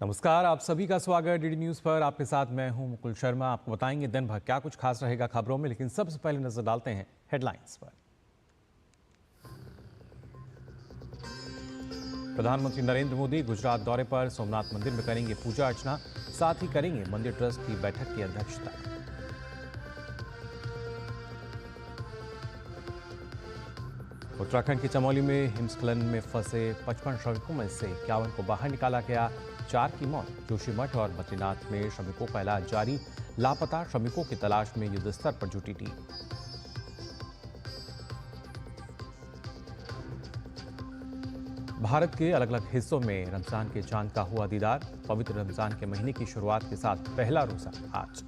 नमस्कार, आप सभी का स्वागत डीडी न्यूज पर। आपके साथ मैं हूं मुकुल शर्मा। आपको बताएंगे दिन भर क्या कुछ खास रहेगा खबरों में, लेकिन सबसे पहले नजर डालते हैं हेडलाइंस पर। प्रधानमंत्री नरेंद्र मोदी गुजरात दौरे पर सोमनाथ मंदिर में करेंगे पूजा अर्चना, साथ ही करेंगे मंदिर ट्रस्ट की बैठक की अध्यक्षता। उत्तराखंड के चमोली में हिमस्खलन में फंसे 55 श्रमिकों में से 51 को बाहर निकाला गया, 4 की मौत। जोशीमठ और बद्रीनाथ में श्रमिकों का इलाज जारी, लापता श्रमिकों की तलाश में युद्ध स्तर पर जुटी टीम। भारत के अलग अलग हिस्सों में रमजान के चांद का हुआ दीदार। पवित्र रमजान के महीने की शुरुआत के साथ पहला रोजा आज।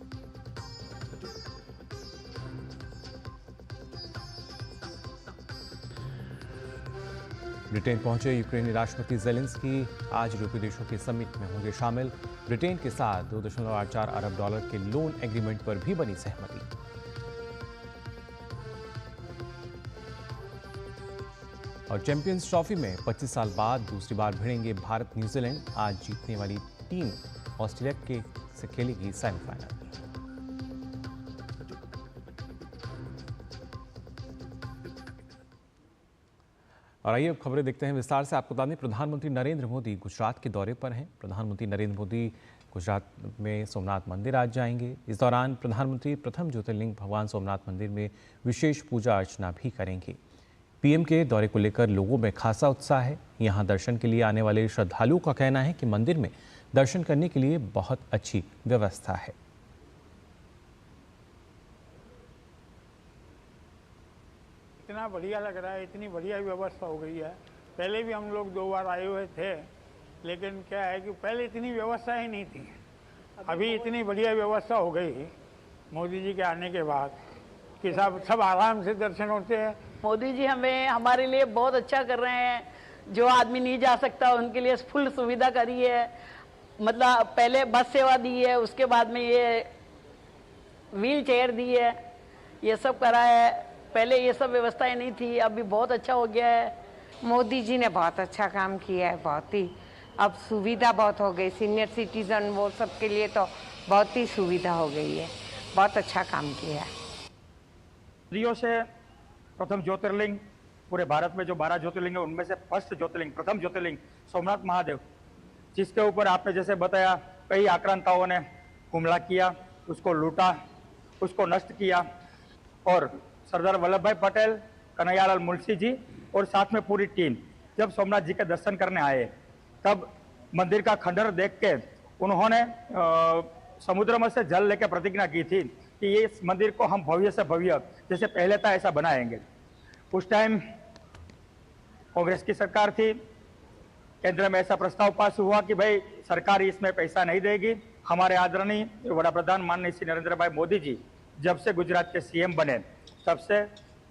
ब्रिटेन पहुंचे यूक्रेनी राष्ट्रपति ज़ेलेंस्की आज यूरोपीय देशों के समिट में होंगे शामिल। ब्रिटेन के साथ $2.84 अरब के लोन एग्रीमेंट पर भी बनी सहमति। और चैंपियंस ट्रॉफी में 25 साल बाद दूसरी बार भिड़ेंगे भारत न्यूजीलैंड। आज जीतने वाली टीम ऑस्ट्रेलिया से खेलेगी सेमीफाइनल। और आइए अब खबरें देखते हैं विस्तार से। आपको बता दें, प्रधानमंत्री नरेंद्र मोदी गुजरात के दौरे पर हैं। प्रधानमंत्री नरेंद्र मोदी गुजरात में सोमनाथ मंदिर आज जाएंगे। इस दौरान प्रधानमंत्री प्रथम ज्योतिर्लिंग भगवान सोमनाथ मंदिर में विशेष पूजा अर्चना भी करेंगे। पीएम के दौरे को लेकर लोगों में खासा उत्साह है। यहां दर्शन के लिए आने वाले श्रद्धालुओं का कहना है कि मंदिर में दर्शन करने के लिए बहुत अच्छी व्यवस्था है। इतना बढ़िया लग रहा है, इतनी बढ़िया व्यवस्था हो गई है। पहले भी हम लोग 2 बार आए हुए थे, लेकिन क्या है कि पहले इतनी व्यवस्था ही नहीं थी। अभी इतनी बढ़िया व्यवस्था हो गई मोदी जी के आने के बाद कि सब आराम से दर्शन होते हैं। मोदी जी हमारे लिए बहुत अच्छा कर रहे हैं। जो आदमी नहीं जा सकता उनके लिए फुल सुविधा करी है। मतलब पहले बस सेवा दी है, उसके बाद में ये व्हील चेयर दी है, ये सब करा है। पहले ये सब व्यवस्थाएं नहीं थी, अभी बहुत अच्छा हो गया है। मोदी जी ने बहुत अच्छा काम किया है, बहुत ही अब सुविधा बहुत हो गई। सीनियर सिटीजन वो सब के लिए तो बहुत ही सुविधा हो गई है। बहुत अच्छा काम किया है। रियो से प्रथम ज्योतिर्लिंग, पूरे भारत में जो 12 ज्योतिर्लिंग है उनमें से फर्स्ट ज्योतिर्लिंग, प्रथम ज्योतिर्लिंग सोमनाथ महादेव, जिसके ऊपर आपने जैसे बताया कई आक्रांताओं ने हमला किया, उसको लूटा, उसको नष्ट किया। और सरदार वल्लभ भाई पटेल, कन्हैयालाल मुंशी जी और साथ में पूरी टीम जब सोमनाथ जी के दर्शन करने आए, तब मंदिर का खंडर देख के उन्होंने समुद्र में से जल लेकर प्रतिज्ञा की थी कि ये इस मंदिर को हम भव्य से भव्य जैसे पहले था ऐसा बनाएंगे। उस टाइम कांग्रेस की सरकार थी, केंद्र में ऐसा प्रस्ताव पास हुआ कि भाई सरकार इसमें पैसा नहीं देगी। हमारे आदरणीय वड़ा प्रधान माननीय श्री नरेंद्र भाई मोदी जी जब से गुजरात के सीएम बने, तब से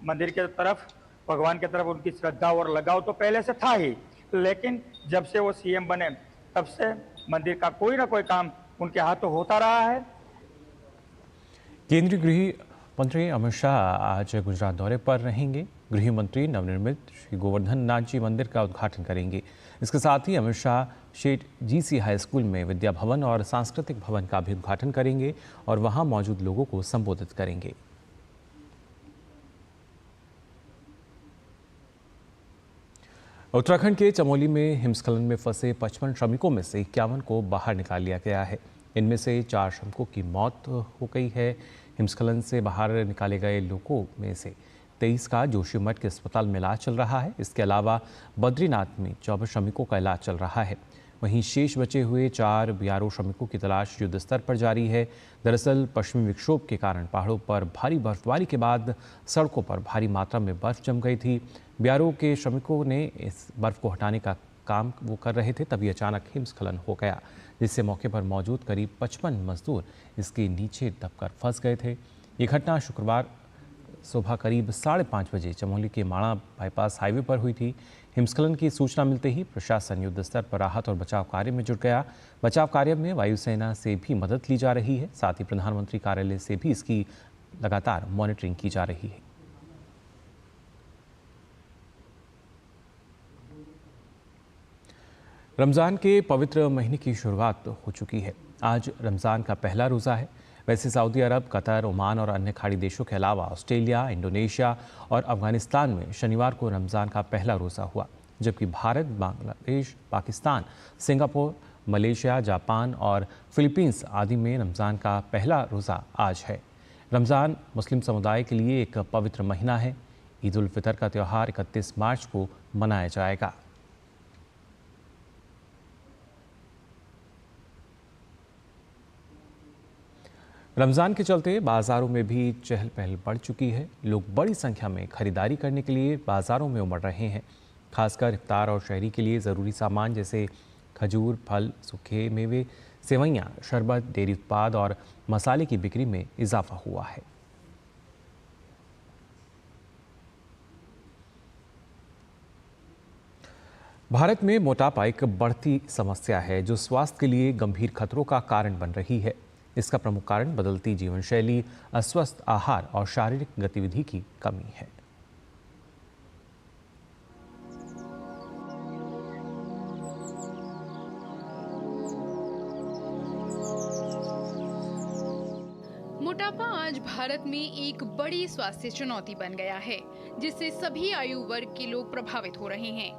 मंदिर के तरफ, भगवान की तरफ उनकी श्रद्धा और लगाव तो पहले से था ही, लेकिन जब से वो सीएम बने तब से मंदिर का कोई ना कोई काम उनके हाथों होता रहा है। केंद्रीय गृह मंत्री अमित शाह आज गुजरात दौरे पर रहेंगे। गृह मंत्री नवनिर्मित श्री गोवर्धन नाथ जी मंदिर का उद्घाटन करेंगे। इसके साथ ही Amit Shah Sheth GC high school में विद्या भवन और सांस्कृतिक भवन का भी उद्घाटन करेंगे और वहां मौजूद लोगों को संबोधित करेंगे। उत्तराखंड के चमोली में हिमस्खलन में फंसे 55 श्रमिकों में से 51 को बाहर निकाल लिया गया है। इनमें से 4 श्रमिकों की मौत हो गई है। हिमस्खलन से बाहर निकाले गए लोगों में से 23 का जोशीमठ के अस्पताल में इलाज चल रहा है। इसके अलावा बद्रीनाथ में 24 श्रमिकों का इलाज चल रहा है। वहीं शेष बचे हुए 4 बीआरओ श्रमिकों की तलाश युद्ध स्तर पर जारी है। दरअसल पश्चिमी विक्षोभ के कारण पहाड़ों पर भारी बर्फबारी के बाद सड़कों पर भारी मात्रा में बर्फ जम गई थी। बीआरओ के श्रमिकों ने इस बर्फ को हटाने का काम वो कर रहे थे, तभी अचानक हिमस्खलन हो गया, जिससे मौके पर मौजूद करीब 55 मजदूर इसके नीचे दबकर फंस गए थे। ये घटना शुक्रवार सुबह करीब 5:30 बजे चमोली के माणा बाईपास हाईवे पर हुई थी। हिमस्खलन की सूचना मिलते ही प्रशासन युद्ध स्तर पर राहत और बचाव कार्य में जुट गया। बचाव कार्य में वायुसेना से भी मदद ली जा रही है। साथ ही प्रधानमंत्री कार्यालय से भी इसकी लगातार मॉनिटरिंग की जा रही है। रमज़ान के पवित्र महीने की शुरुआत हो चुकी है। आज रमज़ान का पहला रोज़ा है। वैसे सऊदी अरब, कतर, ओमान और अन्य खाड़ी देशों के अलावा ऑस्ट्रेलिया, इंडोनेशिया और अफगानिस्तान में शनिवार को रमज़ान का पहला रोज़ा हुआ, जबकि Bharat, Bangladesh, Pakistan, Singapore, Malaysia, Japan और फिलीपींस आदि में रमज़ान का पहला रोज़ा आज है। रमज़ान मुस्लिम समुदाय के लिए एक पवित्र महीना है। ईद उल फितर का त्यौहार 31 मार्च को मनाया जाएगा। रमज़ान के चलते बाज़ारों में भी चहल पहल बढ़ चुकी है। लोग बड़ी संख्या में खरीदारी करने के लिए बाज़ारों में उमड़ रहे हैं। खासकर इफ्तार और शहरी के लिए ज़रूरी सामान जैसे खजूर, फल, सूखे मेवे, सेवइयाँ, शरबत, डेयरी उत्पाद और मसाले की बिक्री में इजाफा हुआ है। भारत में मोटापा एक बढ़ती समस्या है जो स्वास्थ्य के लिए गंभीर खतरों का कारण बन रही है। इसका प्रमुख कारण बदलती जीवन शैली, अस्वस्थ आहार और शारीरिक गतिविधि की कमी है। मोटापा आज भारत में एक बड़ी स्वास्थ्य चुनौती बन गया है, जिससे सभी आयु वर्ग के लोग प्रभावित हो रहे हैं।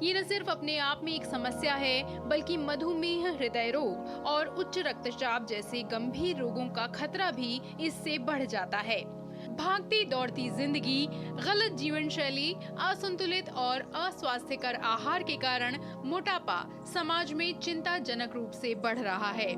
ये न सिर्फ अपने आप में एक समस्या है, बल्कि मधुमेह, हृदय रोग और उच्च रक्तचाप जैसे गंभीर रोगों का खतरा भी इससे बढ़ जाता है। भागती दौड़ती जिंदगी, गलत जीवन शैली, असंतुलित और अस्वास्थ्यकर आहार के कारण मोटापा समाज में चिंताजनक रूप से बढ़ रहा है।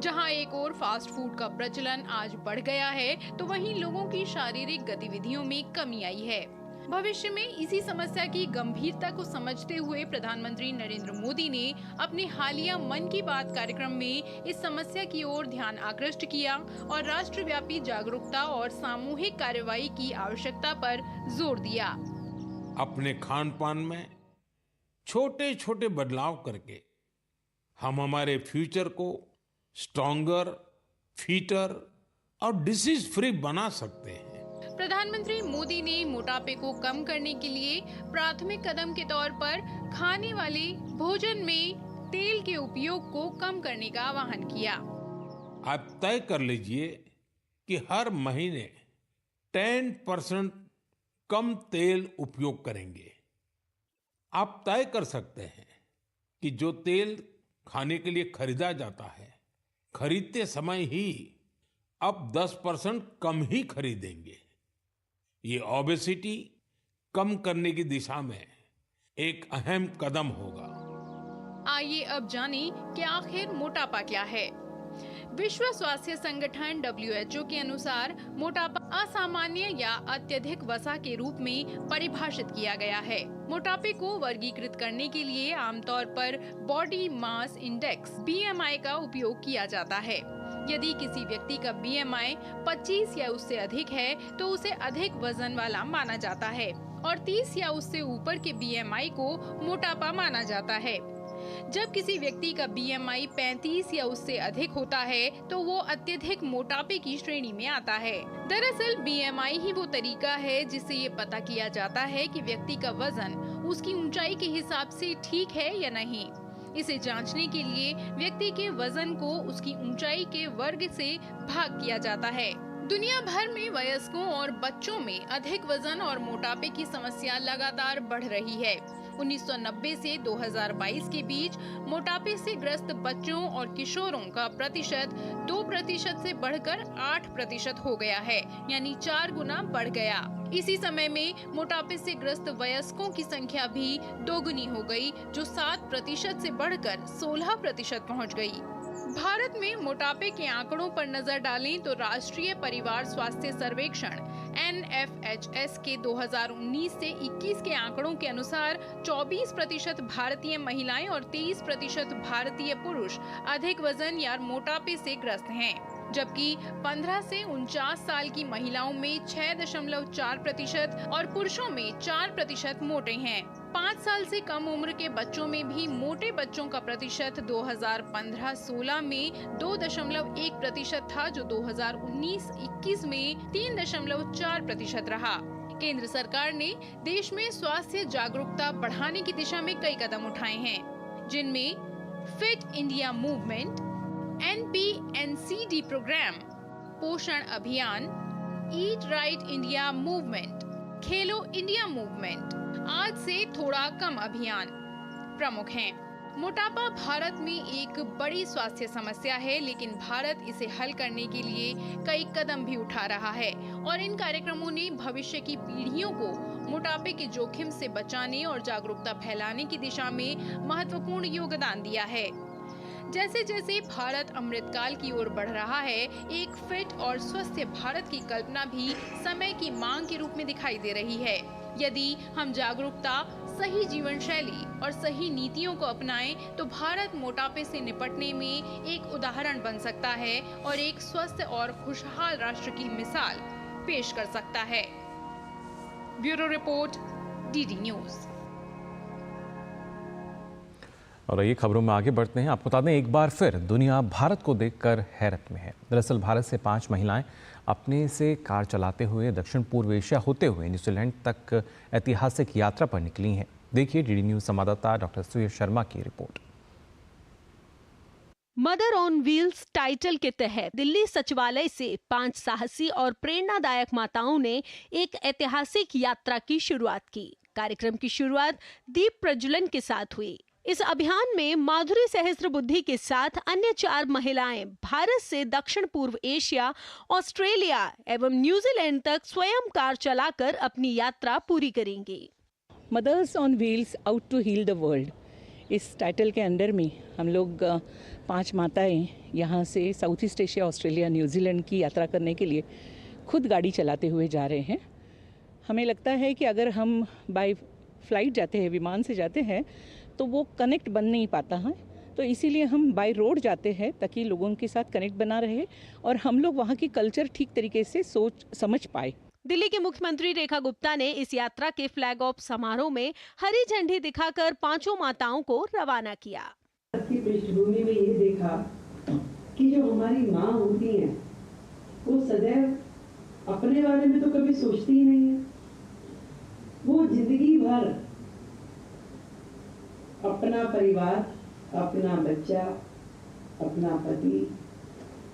जहां एक ओर फास्ट फूड का प्रचलन आज बढ़ गया है, तो वहीं लोगों की शारीरिक गतिविधियों में कमी आई है। भविष्य में इसी समस्या की गंभीरता को समझते हुए प्रधानमंत्री नरेंद्र मोदी ने अपने हालिया मन की बात कार्यक्रम में इस समस्या की ओर ध्यान आकृष्ट किया और राष्ट्रव्यापी जागरूकता और सामूहिक कार्रवाई की आवश्यकता पर जोर दिया। अपने खान पान में छोटे छोटे बदलाव करके हम हमारे फ्यूचर को स्ट्रॉन्गर, फिटर और डिसीज फ्री बना सकते हैं। प्रधानमंत्री मोदी ने मोटापे को कम करने के लिए प्राथमिक कदम के तौर पर खाने वाले भोजन में तेल के उपयोग को कम करने का आह्वान किया। आप तय कर लीजिए कि हर महीने 10% कम तेल उपयोग करेंगे। आप तय कर सकते हैं कि जो तेल खाने के लिए खरीदा जाता है, खरीदते समय ही अब 10% कम ही खरीदेंगे। ये ओबेसिटी कम करने की दिशा में एक अहम कदम होगा। आइए अब जानें कि आखिर मोटापा क्या है। विश्व स्वास्थ्य संगठन WHO के अनुसार मोटापा असामान्य या अत्यधिक वसा के रूप में परिभाषित किया गया है। मोटापे को वर्गीकृत करने के लिए आमतौर पर बॉडी मास इंडेक्स BMI का उपयोग किया जाता है। यदि किसी व्यक्ति का BMI 25 या उससे अधिक है, तो उसे अधिक वजन वाला माना जाता है और 30 या उससे ऊपर के BMI को मोटापा माना जाता है। जब किसी व्यक्ति का BMI 35 या उससे अधिक होता है, तो वो अत्यधिक मोटापे की श्रेणी में आता है। दरअसल BMI ही वो तरीका है जिससे ये पता किया जाता है कि व्यक्ति का वजन उसकी ऊंचाई के हिसाब से ठीक है या नहीं। इसे जांचने के लिए व्यक्ति के वजन को उसकी ऊंचाई के वर्ग से भाग किया जाता है। दुनिया भर में वयस्कों और बच्चों में अधिक वजन और मोटापे की समस्या लगातार बढ़ रही है। 1990 से 2022 के बीच मोटापे से ग्रस्त बच्चों और किशोरों का प्रतिशत 2% से बढ़कर 8% हो गया है, यानी 4 गुना बढ़ गया। इसी समय में मोटापे से ग्रस्त वयस्कों की संख्या भी दोगुनी हो गई, जो 7% से बढ़कर 16% पहुंच गई। भारत में मोटापे के आंकड़ों पर नजर डालें तो राष्ट्रीय परिवार स्वास्थ्य सर्वेक्षण NFHS के 2019 से 21 के आंकड़ों के अनुसार 24% भारतीय महिलाएं और 23% भारतीय पुरुष अधिक वजन या मोटापे से ग्रस्त हैं, जबकि 15 से 49 साल की महिलाओं में 6.4% और पुरुषों में 4% मोटे हैं। 5 साल से कम उम्र के बच्चों में भी मोटे बच्चों का प्रतिशत 2015-16 में 2.1% था, जो 2019-21 में 3.4% रहा। केंद्र सरकार ने देश में स्वास्थ्य जागरूकता बढ़ाने की दिशा में कई कदम उठाए हैं। जिनमें Fit India movement, NPNCD programme, Poshan Abhiyan, Eat Right India movement, Khelo India movement, आज से थोड़ा कम अभियान प्रमुख हैं। मोटापा भारत में एक बड़ी स्वास्थ्य समस्या है, लेकिन भारत इसे हल करने के लिए कई कदम भी उठा रहा है और इन कार्यक्रमों ने भविष्य की पीढ़ियों को मोटापे के जोखिम से बचाने और जागरूकता फैलाने की दिशा में महत्वपूर्ण योगदान दिया है। जैसे जैसे भारत अमृतकाल की ओर बढ़ रहा है, एक फिट और स्वस्थ भारत की कल्पना भी समय की मांग के रूप में दिखाई दे रही है। यदि हम जागरूकता, सही जीवन शैली और सही नीतियों को अपनाएं, तो भारत मोटापे से निपटने में एक उदाहरण बन सकता है और एक स्वस्थ और खुशहाल राष्ट्र की मिसाल पेश कर सकता है। Bureau report, DD news. और ये खबरों में आगे बढ़ते हैं। आपको बता दें, एक बार फिर दुनिया भारत को देखकर हैरत में है। दरअसल भारत से 5 महिलाएं अपने से कार चलाते हुए दक्षिण पूर्व एशिया होते हुए न्यूजीलैंड तक ऐतिहासिक यात्रा पर निकली हैं। देखिए DD न्यूज संवाददाता डॉक्टर सुयश शर्मा की report. Mother on wheels title के तहत दिल्ली सचिवालय से 5 साहसी और प्रेरणादायक माताओं ने एक ऐतिहासिक यात्रा की शुरुआत की। कार्यक्रम की शुरुआत दीप प्रज्वलन के साथ हुई। इस अभियान में माधुरी सहस्त्रबुद्धे के साथ अन्य 4 महिलाएं भारत से दक्षिण पूर्व एशिया, ऑस्ट्रेलिया एवं न्यूजीलैंड तक स्वयं कार चलाकर अपनी यात्रा पूरी करेंगी। Mothers on wheels out to heal the world, इस टाइटल के अंडर में हम लोग 5 माताएं यहाँ से South East Asia, Australia, New Zealand की यात्रा करने के लिए खुद गाड़ी चलाते हुए जा रहे हैं। हमें लगता है कि अगर हम बाय फ्लाइट जाते हैं, विमान से जाते हैं, तो वो कनेक्ट बन नहीं पाता है, तो इसीलिए हम बाय रोड जाते हैं ताकि लोगों के साथ कनेक्ट बना रहे और हम लोग वहाँ की कल्चर ठीक तरीके से सोच समझ पाए। दिल्ली की मुख्यमंत्री रेखा गुप्ता ने इस यात्रा के फ्लैग ऑफ समारोह में हरी झंडी दिखाकर 5 माताओं को रवाना किया। की पृष्ठभूमि में ये देखा कि जो हमारी माँ होती हैं वो सदैव अपने बारे में तो कभी सोचती ही नहीं है। वो जिंदगी भर अपना परिवार, अपना बच्चा, अपना पति,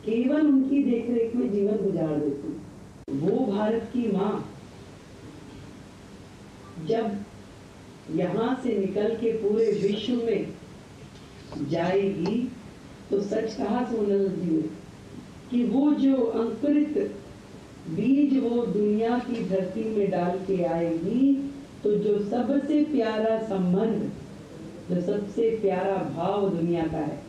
केवल उनकी देखरेख में जीवन गुजार देती। वो भारत की माँ जब यहाँ से निकल के पूरे विश्व में जाएगी तो सच कहा सोनल जी ने कि वो जो अंकुरित बीज वो दुनिया की धरती में डाल के आएगी, तो जो सबसे प्यारा संबंध, जो सबसे प्यारा भाव दुनिया का है,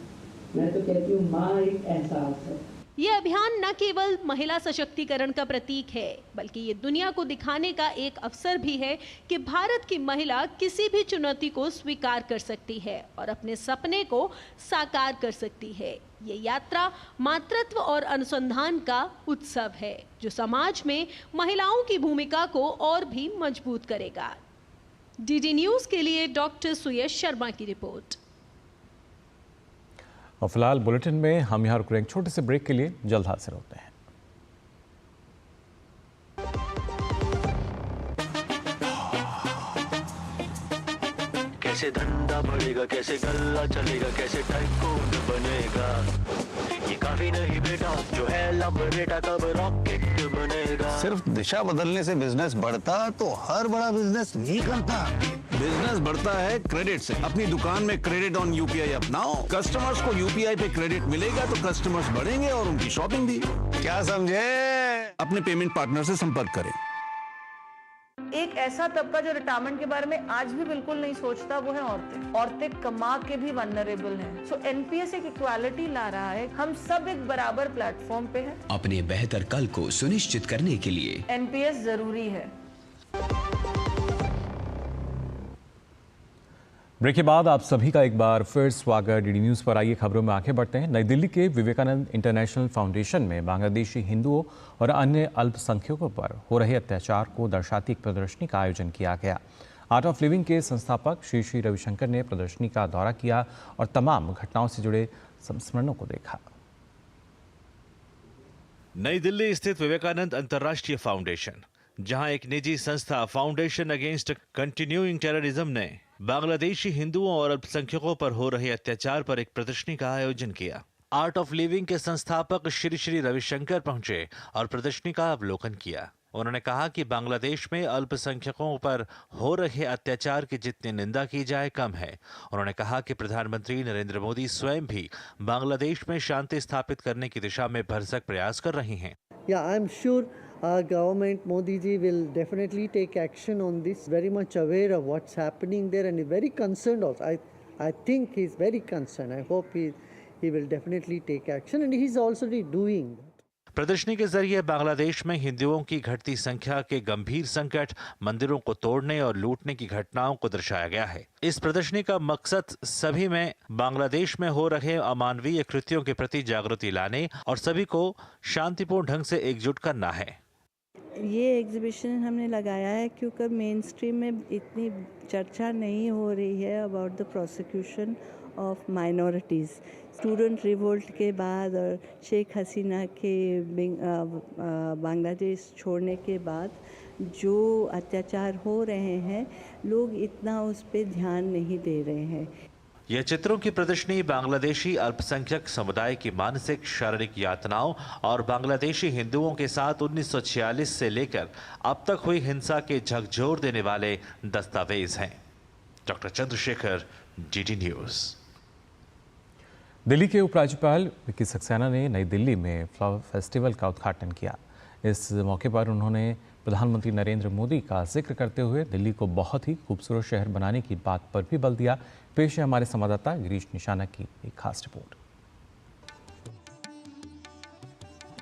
मैं तो कहती हूँ माँ एक एहसास है। ये अभियान न केवल महिला सशक्तिकरण का प्रतीक है, बल्कि ये दुनिया को दिखाने का एक अवसर भी है कि भारत की महिला किसी भी चुनौती को स्वीकार कर सकती है और अपने सपने को साकार कर सकती है। ये यात्रा मातृत्व और अनुसंधान का उत्सव है, जो समाज में महिलाओं की भूमिका को और भी मजबूत करेगा। DD न्यूज के लिए डॉक्टर सुयश शर्मा की रिपोर्ट। और फिलहाल बुलेटिन में हम यहाँ रुक रहे हैं छोटे से ब्रेक के लिए, जल्द हाजिर होते हैं। कैसे धंधा बढ़ेगा, कैसे गल्ला चलेगा, कैसे टाइकून बनेगा, ये काफी नहीं बेटा, जो है लब बेटा कब रॉकेट बनेगा। सिर्फ दिशा बदलने से बिजनेस बढ़ता तो हर बड़ा बिजनेस नहीं करता। बिजनेस बढ़ता है क्रेडिट से। अपनी दुकान में क्रेडिट ऑन UPI अपनाओ। कस्टमर्स को UPI पे क्रेडिट मिलेगा तो कस्टमर्स बढ़ेंगे और उनकी शॉपिंग भी। क्या समझे? अपने पेमेंट पार्टनर से संपर्क करें। एक ऐसा तबका जो रिटायरमेंट के बारे में आज भी बिल्कुल नहीं सोचता, वो है औरतें। औरतें कमा के भी वल्नरेबल हैं। सो NPS एक इक्वालिटी ला रहा है। हम सब एक बराबर प्लेटफॉर्म पे हैं। अपने बेहतर कल को सुनिश्चित करने के लिए NPS जरूरी है। ब्रेक के बाद आप सभी का एक बार फिर स्वागत। DD न्यूज़ पर आइए खबरों में आगे बढ़ते हैं। नई दिल्ली के विवेकानंद इंटरनेशनल फाउंडेशन में बांग्लादेशी हिंदुओं और अन्य अल्पसंख्यकों पर हो रहे अत्याचार को दर्शाती एक प्रदर्शनी का आयोजन किया गया। आर्ट ऑफ लिविंग के संस्थापक श्री रविशंकर ने प्रदर्शनी का दौरा किया और तमाम घटनाओं से जुड़े संस्मरणों को देखा। नई दिल्ली स्थित विवेकानंद अंतर्राष्ट्रीय फाउंडेशन, जहां एक निजी संस्था फाउंडेशन अगेंस्ट कंटिन्यूइंग टेररिज्म ने बांग्लादेशी हिंदुओं और अल्पसंख्यकों पर हो रहे अत्याचार पर एक प्रदर्शनी का आयोजन किया। आर्ट ऑफ लिविंग के संस्थापक श्री श्री रविशंकर पहुंचे और प्रदर्शनी का अवलोकन किया। उन्होंने कहा कि बांग्लादेश में अल्पसंख्यकों पर हो रहे अत्याचार की जितनी निंदा की जाए कम है। उन्होंने कहा कि प्रधानमंत्री नरेंद्र मोदी स्वयं भी बांग्लादेश में शांति स्थापित करने की दिशा में भरसक प्रयास कर रही हैं। Yeah, I'm sure our government, Modi ji, will definitely take action on this. Very much aware of what's happening there and very concerned also. I think he's very concerned. I hope he will definitely take action and he's already doing that. प्रदर्शनी के जरिए बांग्लादेश में हिंदुओं की घटती संख्या के गंभीर संकट, मंदिरों को तोड़ने और लूटने की घटनाओं को दर्शाया गया है। इस प्रदर्शनी का मकसद सभी में बांग्लादेश में हो रहे अमानवीय कृत्यों के प्रति जागृति लाने और सभी को शांतिपूर्ण ढंग से एकजुट करना है। ये एग्जीबिशन हमने लगाया है क्योंकि मेन स्ट्रीम में इतनी चर्चा नहीं हो रही है about the prosecution of minorities. Student revolt के बाद और शेख हसीना के बांग्लादेश छोड़ने के बाद जो अत्याचार हो रहे हैं, लोग इतना उस पर ध्यान नहीं दे रहे हैं। यह चित्रों की प्रदर्शनी बांग्लादेशी अल्पसंख्यक समुदाय की मानसिक शारीरिक यातनाओं और बांग्लादेशी हिंदुओं के साथ 1946 से लेकर अब तक हुई हिंसा के झकझोर देने वाले दस्तावेज हैं। Doctor Chandrashekhar, DD news. Delhi के उपराज्यपाल विकी सक्सेना ने नई दिल्ली में फ्लावर फेस्टिवल का उद्घाटन किया। इस मौके पर उन्होंने प्रधानमंत्री नरेंद्र मोदी का जिक्र करते हुए दिल्ली को बहुत ही खूबसूरत शहर बनाने की बात पर भी बल दिया। पेश है हमारे संवाददाता गिरीश निशाना की एक खास रिपोर्ट।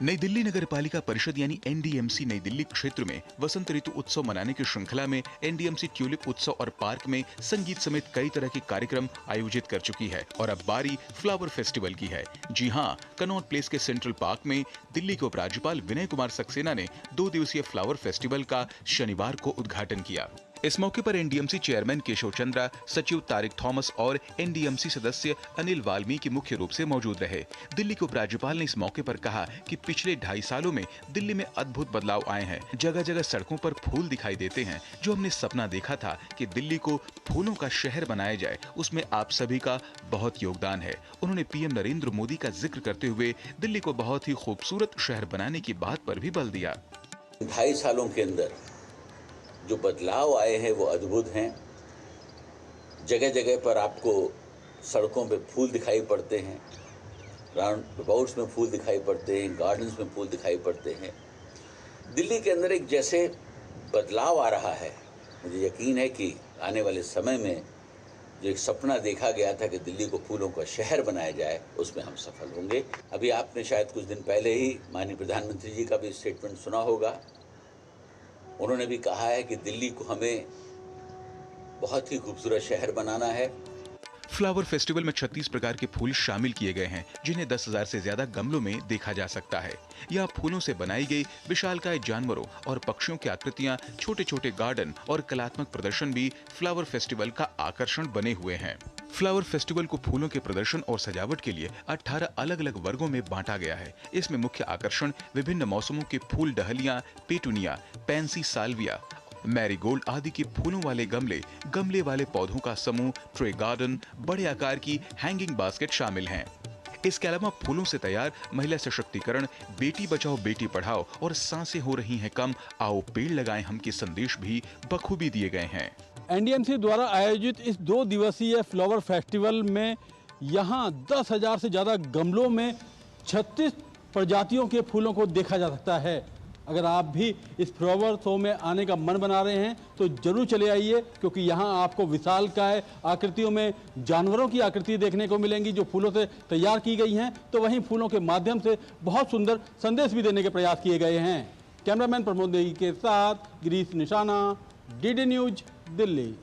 नई दिल्ली नगर पालिका परिषद यानी एनडीएमसी नई दिल्ली क्षेत्र में वसंत ऋतु उत्सव मनाने की श्रृंखला में एनडीएमसी ट्यूलिप उत्सव और पार्क में संगीत समेत कई तरह के कार्यक्रम आयोजित कर चुकी है और अब बारी फ्लावर फेस्टिवल की है। जी हां, कनॉट प्लेस के सेंट्रल पार्क में दिल्ली के उपराज्यपाल विनय कुमार सक्सेना ने 2 दिवसीय फ्लावर फेस्टिवल का शनिवार को उद्घाटन किया। इस मौके पर एनडीएमसी चेयरमैन केशव चंद्रा, सचिव तारिक थॉमस और एनडीएमसी सदस्य अनिल वाल्मीकि मुख्य रूप से मौजूद रहे। दिल्ली के उपराज्यपाल ने इस मौके पर कहा कि पिछले 2.5 सालों में दिल्ली में अद्भुत बदलाव आए हैं। जगह जगह सड़कों पर फूल दिखाई देते हैं। जो हमने सपना देखा था कि दिल्ली को फूलों का शहर बनाया जाए, उसमें आप सभी का बहुत योगदान है। उन्होंने पीएम नरेंद्र मोदी का जिक्र करते हुए दिल्ली को बहुत ही खूबसूरत शहर बनाने की बात पर भी बल दिया। 2.5 सालों के अंदर जो बदलाव आए हैं वो अद्भुत हैं। जगह जगह पर आपको सड़कों पे फूल दिखाई पड़ते हैं, राउंड अबाउट्स में फूल दिखाई पड़ते हैं, गार्डन्स में फूल दिखाई पड़ते हैं। दिल्ली के अंदर एक जैसे बदलाव आ रहा है। मुझे यकीन है कि आने वाले समय में जो एक सपना देखा गया था कि दिल्ली को फूलों का शहर बनाया जाए, उसमें हम सफल होंगे। अभी आपने शायद कुछ दिन पहले ही माननीय प्रधानमंत्री जी का भी स्टेटमेंट सुना होगा। उन्होंने भी कहा है कि दिल्ली को हमें बहुत ही खूबसूरत शहर बनाना है। फ्लावर फेस्टिवल में 36 प्रकार के फूल शामिल किए गए हैं, जिन्हें 10,000 से ज्यादा गमलों में देखा जा सकता है। यहाँ फूलों से बनाई गई विशालकाय जानवरों और पक्षियों की आकृतियां, छोटे छोटे गार्डन और कलात्मक प्रदर्शन भी फ्लावर फेस्टिवल का आकर्षण बने हुए हैं। फ्लावर फेस्टिवल को फूलों के प्रदर्शन और सजावट के लिए 18 अलग अलग वर्गों में बांटा गया है। इसमें मुख्य आकर्षण विभिन्न मौसमों के फूल, dahlia, petunia, pansy, salvia, marigold आदि के फूलों वाले गमले वाले पौधों का समूह, ट्रे गार्डन, बड़े आकार की हैंगिंग बास्केट शामिल हैं। इसके अलावा फूलों से तैयार महिला सशक्तिकरण, बेटी बचाओ बेटी पढ़ाओ और सांसें हो रही हैं कम, आओ पेड़ लगाएं हम के संदेश भी बखूबी दिए गए हैं। एनडीएमसी द्वारा आयोजित इस 2 दिवसीय फ्लावर फेस्टिवल में यहाँ 10,000 से ज़्यादा गमलों में 36 प्रजातियों के फूलों को देखा जा सकता है। अगर आप भी इस फ्लावर शो में आने का मन बना रहे हैं तो जरूर चले आइए, क्योंकि यहाँ आपको विशालकाय आकृतियों में जानवरों की आकृति देखने को मिलेंगी जो फूलों से तैयार की गई हैं, तो वहीं फूलों के माध्यम से बहुत सुंदर संदेश भी देने के प्रयास किए गए हैं। कैमरामैन प्रमोद देवी के साथ गिरीश निशाना, डीडी न्यूज, दिल्ली।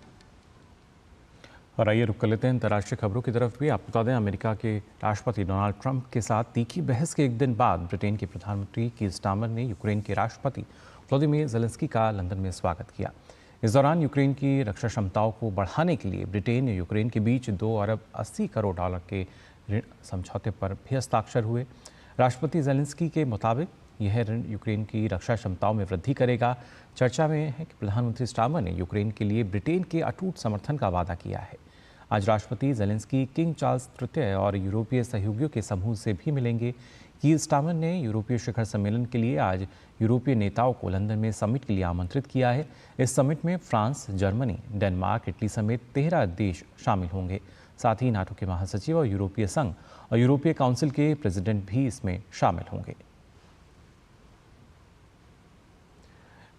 और आइए रुक कर लेते हैं अंतर्राष्ट्रीय खबरों की तरफ भी। आपको बता दें, अमेरिका के राष्ट्रपति डोनाल्ड ट्रंप के साथ तीखी बहस के एक दिन बाद ब्रिटेन के प्रधानमंत्री कीर स्टारमर ने यूक्रेन के राष्ट्रपति व्लादिमीर ज़ेलेंस्की का लंदन में स्वागत किया। इस दौरान यूक्रेन की रक्षा क्षमताओं को बढ़ाने के लिए ब्रिटेन और यूक्रेन के बीच $2 अरब 80 करोड़ के ऋण समझौते पर भी हस्ताक्षर हुए। राष्ट्रपति ज़ेलेंस्की के मुताबिक यह ऋण यूक्रेन की रक्षा क्षमताओं में वृद्धि करेगा। चर्चा में है कि प्रधानमंत्री स्टारमर ने यूक्रेन के लिए ब्रिटेन के अटूट समर्थन का वादा किया है। आज राष्ट्रपति जेलेंस्की किंग चार्ल्स तृतीय और यूरोपीय सहयोगियों के समूह से भी मिलेंगे। कीर स्टारमर ने यूरोपीय शिखर सम्मेलन के लिए आज यूरोपीय नेताओं को लंदन में समिट के लिए आमंत्रित किया है। इस समिट में फ्रांस, जर्मनी, डेनमार्क, इटली समेत 13 देश शामिल होंगे। साथ ही नाटो के महासचिव और यूरोपीय संघ और यूरोपीय काउंसिल के प्रेसिडेंट भी इसमें शामिल होंगे।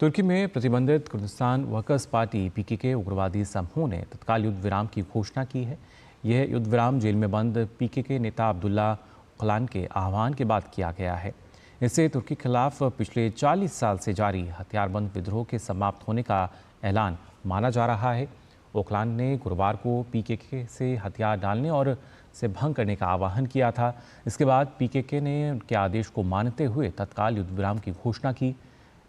तुर्की में प्रतिबंधित कुर्दिस्तान वर्कर्स पार्टी पीकेके उग्रवादी समूह ने तत्काल युद्ध विराम की घोषणा की है। यह युद्ध विराम जेल में बंद पीकेके नेता अब्दुल्ला ओकलान के आह्वान के बाद किया गया है। इससे तुर्की के खिलाफ पिछले 40 साल से जारी हथियारबंद विद्रोह के समाप्त होने का ऐलान माना जा रहा है। ओकलान ने गुरुवार को पीकेके से हथियार डालने और से भंग करने का आह्वान किया था। इसके बाद पीकेके ने उनके आदेश को मानते हुए तत्काल युद्ध विराम की घोषणा की।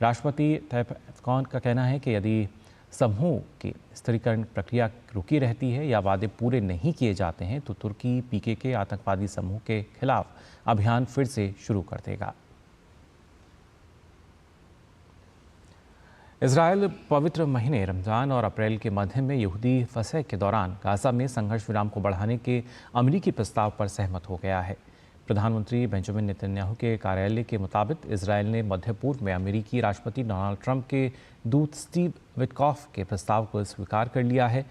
राष्ट्रपति तैयब एर्दोगान का कहना है कि यदि समूह की स्थिरीकरण प्रक्रिया रुकी रहती है या वादे पूरे नहीं किए जाते हैं तो तुर्की पीकेके आतंकवादी समूह के खिलाफ अभियान फिर से शुरू कर देगा। इजरायल पवित्र महीने रमज़ान और अप्रैल के मध्य में यहूदी फसह के दौरान गाज़ा में संघर्ष विराम को बढ़ाने के अमेरिकी प्रस्ताव पर सहमत हो गया है। प्रधानमंत्री बेंजामिन नेतन्याहू के कार्यालय के मुताबिक इजरायल ने मध्य पूर्व में अमेरिकी राष्ट्रपति डोनाल्ड ट्रंप के दूत स्टीव विटकॉफ के प्रस्ताव को स्वीकार कर लिया है।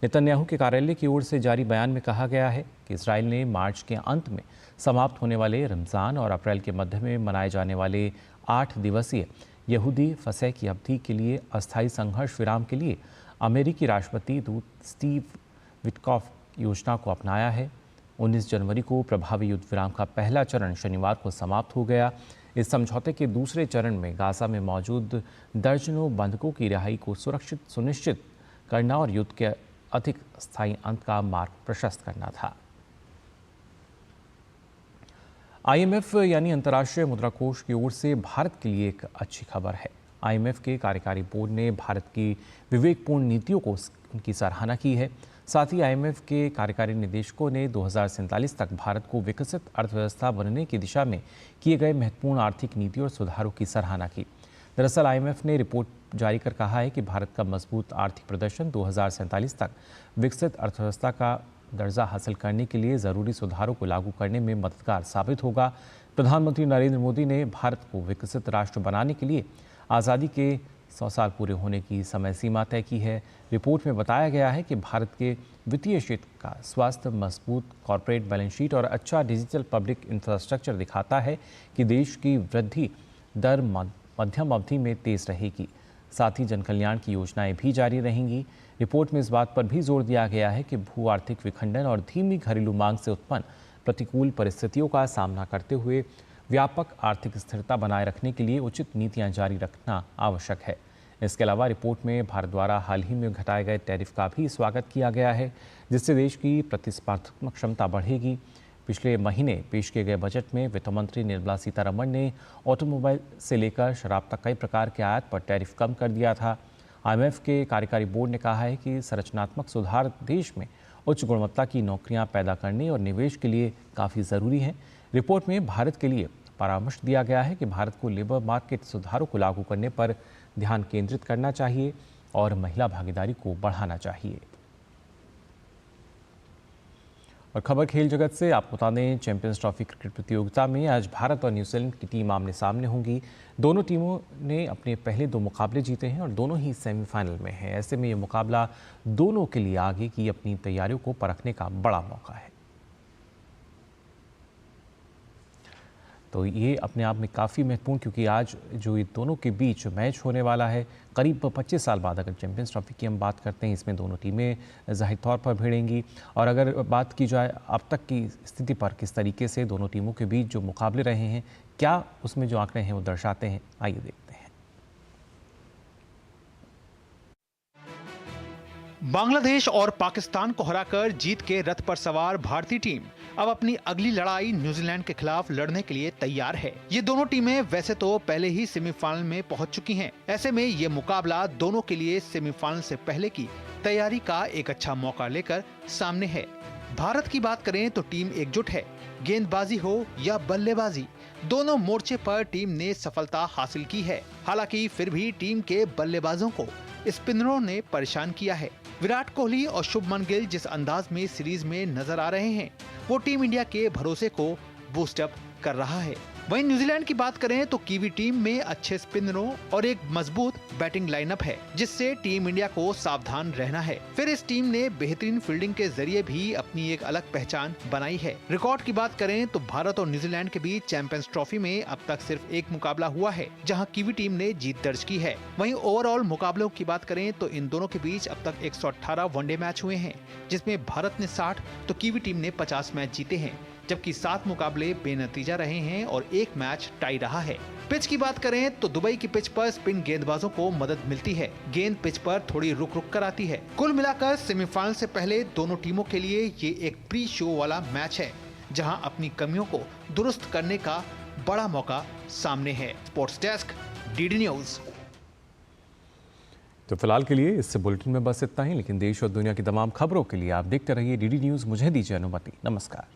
नेतन्याहू के कार्यालय की ओर से जारी बयान में कहा गया है कि इजरायल ने मार्च के अंत में समाप्त होने वाले रमज़ान और अप्रैल के मध्य में मनाए जाने वाले 8 दिवसीय यहूदी फसह की अवधि के लिए अस्थायी संघर्ष विराम के लिए अमेरिकी राष्ट्रपति दूत स्टीव विटकॉफ योजना को अपनाया है। 19 जनवरी को प्रभावी युद्ध विराम का पहला चरण शनिवार को समाप्त हो गया। इस समझौते के दूसरे चरण में गाज़ा में मौजूद दर्जनों बंधकों की रिहाई को सुनिश्चित करना और युद्ध के अधिक स्थायी अंत का मार्ग प्रशस्त करना था। IMF यानी अंतर्राष्ट्रीय मुद्रा कोष की ओर से भारत के लिए एक अच्छी खबर है। IMF के कार्यकारी बोर्ड ने भारत की विवेकपूर्ण नीतियों को उनकी सराहना की है। साथ ही IMF के कार्यकारी निदेशकों ने 2047 तक भारत को विकसित अर्थव्यवस्था बनने की दिशा में किए गए महत्वपूर्ण आर्थिक नीति और सुधारों की सराहना की। दरअसल IMF ने रिपोर्ट जारी कर कहा है कि भारत का मजबूत आर्थिक प्रदर्शन 2047 तक विकसित अर्थव्यवस्था का दर्जा हासिल करने के लिए ज़रूरी सुधारों को लागू करने में मददगार साबित होगा। प्रधानमंत्री नरेंद्र मोदी ने भारत को विकसित राष्ट्र बनाने के लिए आज़ादी के 100 साल पूरे होने की समय सीमा तय की है। रिपोर्ट में बताया गया है कि भारत के वित्तीय क्षेत्र का स्वास्थ्य, मजबूत कॉरपोरेट बैलेंस शीट और अच्छा डिजिटल पब्लिक इंफ्रास्ट्रक्चर दिखाता है कि देश की वृद्धि दर मध्यम अवधि में तेज रहेगी। साथ ही जनकल्याण की योजनाएं भी जारी रहेंगी। रिपोर्ट में इस बात पर भी जोर दिया गया है कि भू आर्थिक विखंडन और धीमी घरेलू मांग से उत्पन्न प्रतिकूल परिस्थितियों का सामना करते हुए व्यापक आर्थिक स्थिरता बनाए रखने के लिए उचित नीतियां जारी रखना आवश्यक है। इसके अलावा रिपोर्ट में भारत द्वारा हाल ही में घटाए गए टैरिफ का भी स्वागत किया गया है, जिससे देश की प्रतिस्पर्धात्मक क्षमता बढ़ेगी। पिछले महीने पेश किए गए बजट में वित्त मंत्री निर्मला सीतारमण ने ऑटोमोबाइल से लेकर शराब तक कई प्रकार के आयात पर टैरिफ कम कर दिया था। IMF के कार्यकारी बोर्ड ने कहा है कि संरचनात्मक सुधार देश में उच्च गुणवत्ता की नौकरियां पैदा करने और निवेश के लिए काफ़ी ज़रूरी हैं। रिपोर्ट में भारत के लिए परामर्श दिया गया है कि भारत को लेबर मार्केट सुधारों को लागू करने पर ध्यान केंद्रित करना चाहिए और महिला भागीदारी को बढ़ाना चाहिए। और खबर खेल जगत से आपको बता दें, चैंपियंस ट्रॉफी क्रिकेट प्रतियोगिता में आज भारत और न्यूजीलैंड की टीम आमने सामने होंगी। दोनों टीमों ने अपने पहले 2 मुकाबले जीते हैं और दोनों ही सेमीफाइनल में हैं। ऐसे में ये मुकाबला दोनों के लिए आगे की अपनी तैयारियों को परखने का बड़ा मौका है। तो ये अपने आप में काफ़ी महत्वपूर्ण, क्योंकि आज जो ये दोनों के बीच मैच होने वाला है करीब 25 साल बाद, अगर चैंपियंस ट्रॉफी की हम बात करते हैं, इसमें दोनों टीमें ज़ाहिर तौर पर भिड़ेंगी। और अगर बात की जाए अब तक की स्थिति पर, किस तरीके से दोनों टीमों के बीच जो मुकाबले रहे हैं, क्या उसमें जो आंकड़े हैं वो दर्शाते हैं, आइए देखते हैं। बांग्लादेश और पाकिस्तान को हराकर जीत के रथ पर सवार भारतीय टीम अब अपनी अगली लड़ाई न्यूजीलैंड के खिलाफ लड़ने के लिए तैयार है। ये दोनों टीमें वैसे तो पहले ही सेमीफाइनल में पहुंच चुकी हैं। ऐसे में ये मुकाबला दोनों के लिए सेमीफाइनल से पहले की तैयारी का एक अच्छा मौका लेकर सामने है। भारत की बात करें तो टीम एकजुट है। गेंदबाजी हो या बल्लेबाजी, दोनों मोर्चे पर टीम ने सफलता हासिल की है। हालांकि फिर भी टीम के बल्लेबाजों को स्पिनरों ने परेशान किया है। विराट कोहली और शुभमन गिल जिस अंदाज में सीरीज में नजर आ रहे हैं, वो टीम इंडिया के भरोसे को बूस्ट अप कर रहा है। वहीं न्यूजीलैंड की बात करें तो कीवी टीम में अच्छे स्पिनरों और एक मजबूत बैटिंग लाइनअप है, जिससे टीम इंडिया को सावधान रहना है। फिर इस टीम ने बेहतरीन फील्डिंग के जरिए भी अपनी एक अलग पहचान बनाई है। रिकॉर्ड की बात करें तो भारत और न्यूजीलैंड के बीच चैंपियंस ट्रॉफी में अब तक सिर्फ एक मुकाबला हुआ है, जहां कीवी टीम ने जीत दर्ज की है। वहीं ओवरऑल मुकाबलों की बात करें तो इन दोनों के बीच अब तक 118 वनडे मैच हुए हैं, जिसमें भारत ने 60 तो कीवी टीम ने 50 मैच जीते हैं, जबकि 7 मुकाबले बेनतीजा रहे हैं और एक मैच टाई रहा है। पिच की बात करें तो दुबई की पिच पर स्पिन गेंदबाजों को मदद मिलती है। गेंद पिच पर थोड़ी रुक रुक कर आती है। कुल मिलाकर सेमीफाइनल से पहले दोनों टीमों के लिए ये एक प्री शो वाला मैच है, जहां अपनी कमियों को दुरुस्त करने का बड़ा मौका सामने है। Sports desk, DD news. तो फिलहाल के लिए इस बुलेटिन में बस इतना ही, लेकिन देश और दुनिया की तमाम खबरों के लिए आप देखते रहिए डीडी न्यूज। मुझे दीजिए अनुमति। नमस्कार।